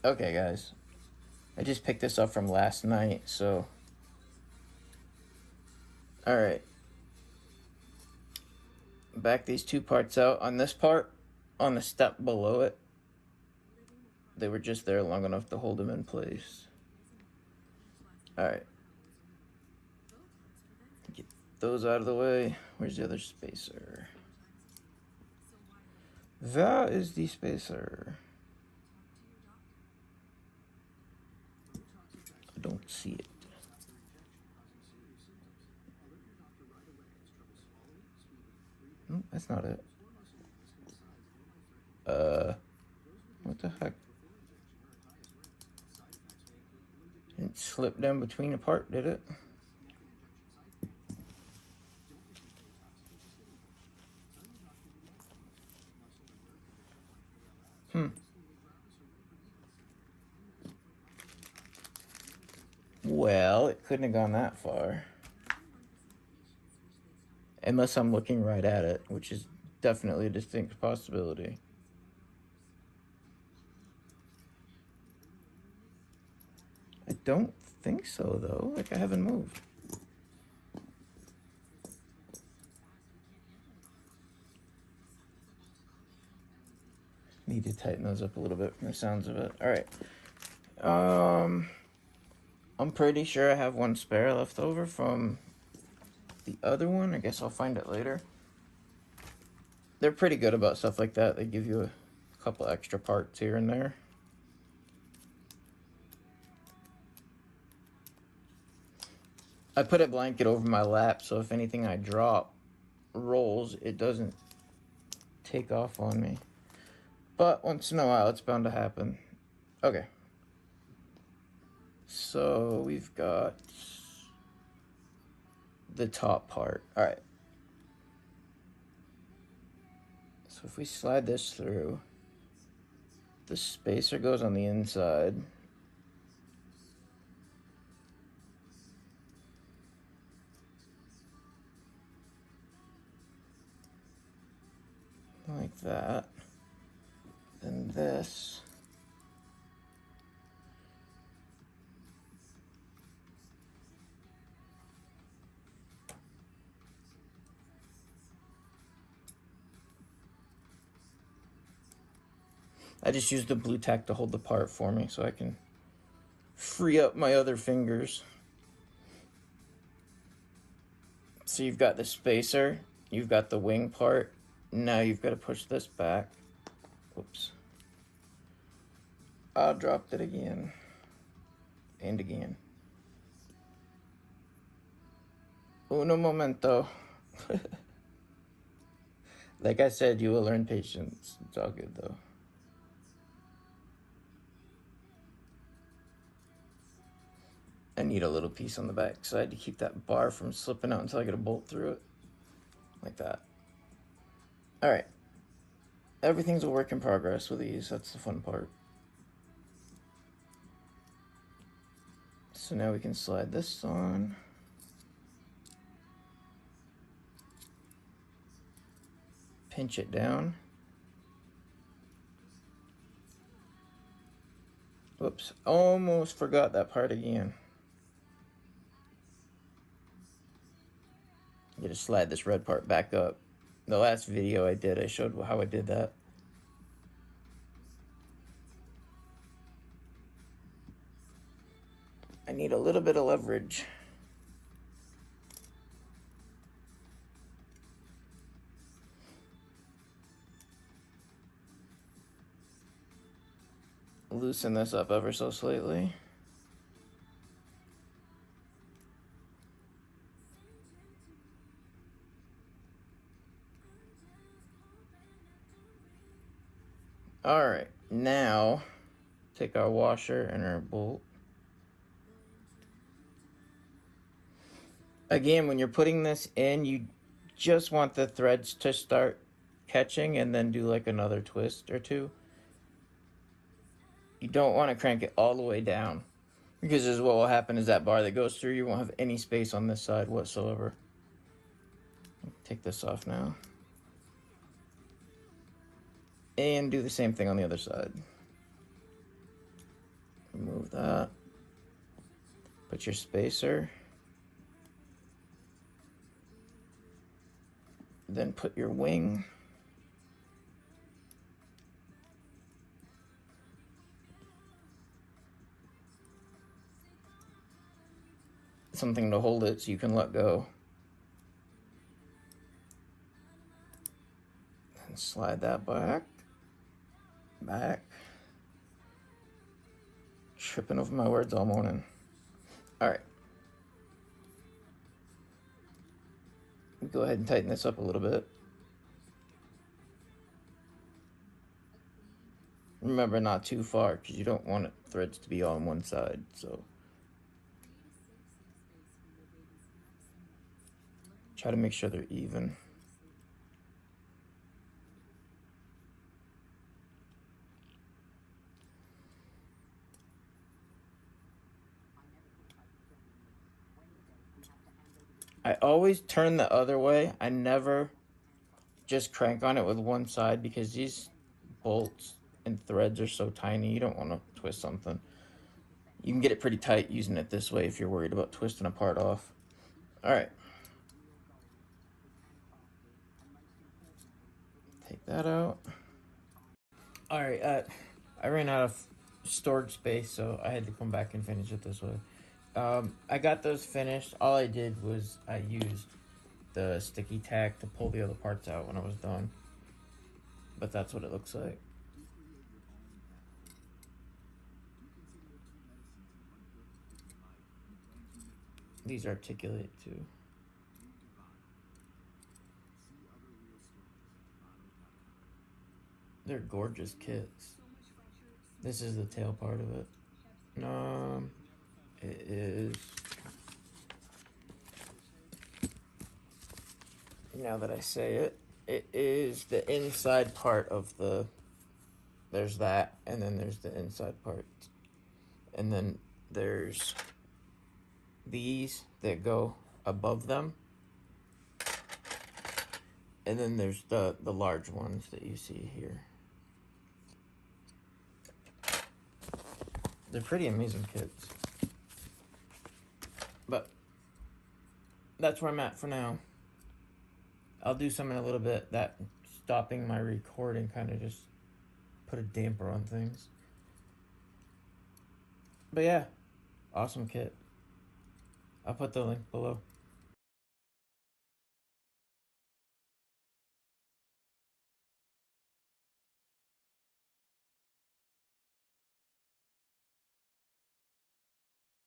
Okay, guys. I just picked this up from last night, so... Alright. Back these two parts out. On this part, on the step below it, they were just there long enough to hold them in place. Alright. Get those out of the way. Where's the other spacer? That is the spacer. I don't see it. No, that's not it. What the heck? Didn't slip down between a part, did it? Well, it couldn't have gone that far. Unless I'm looking right at it, which is definitely a distinct possibility. I don't think so, though. Like, I haven't moved. Need to tighten those up a little bit from the sounds of it. Alright. I'm pretty sure I have one spare left over from the other one. I guess I'll find it later. They're pretty good about stuff like that. They give you a couple extra parts here and there. I put a blanket over my lap, so if anything I drop rolls, it doesn't take off on me. But once in a while, it's bound to happen. Okay. So we've got the top part. All right. So if we slide this through, the spacer goes on the inside. Like that. Then this. I just used the blue tack to hold the part for me so I can free up my other fingers. So you've got the spacer, you've got the wing part. Now you've got to push this back. Oops. I dropped it again. And again. Uno momento. Like I said, you will learn patience. It's all good though. I need a little piece on the back side to keep that bar from slipping out until I get a bolt through it. Like that. Alright. Everything's a work in progress with these. That's the fun part. So now we can slide this on. Pinch it down. Whoops, almost forgot that part again. You just slide this red part back up. The last video I did, I showed how I did that. I need a little bit of leverage. Loosen this up ever so slightly. Alright, now take our washer and our bolt. Again, when you're putting this in, you just want the threads to start catching and then do like another twist or two. You don't want to crank it all the way down, because this is what will happen is that bar that goes through, you won't have any space on this side whatsoever. Take this off now. And do the same thing on the other side. Remove that. Put your spacer. Then put your wing. Something to hold it so you can let go. And slide that back. Tripping over my words all morning. All right. Go ahead and tighten this up a little bit. Remember, not too far, because you don't want threads to be on one side, so try to make sure they're even. I always turn the other way. I never just crank on it with one side, because these bolts and threads are so tiny, you don't want to twist something. You can get it pretty tight using it this way if you're worried about twisting a part off. All right. Take that out. All right, I ran out of storage space, so I had to come back and finish it this way. I got those finished. All I did was I used the sticky tack to pull the other parts out when I was done. But that's what it looks like. These articulate too. They're gorgeous kits. This is the tail part of it. It is, now that I say it, it is the inside part of the, there's that, and then there's the inside part. And then there's these that go above them. And then there's the large ones that you see here. They're pretty amazing kits. But that's where I'm at for now. I'll do some in a little bit. That stopping my recording kind of just put a damper on things. But yeah, awesome kit. I'll put the link below.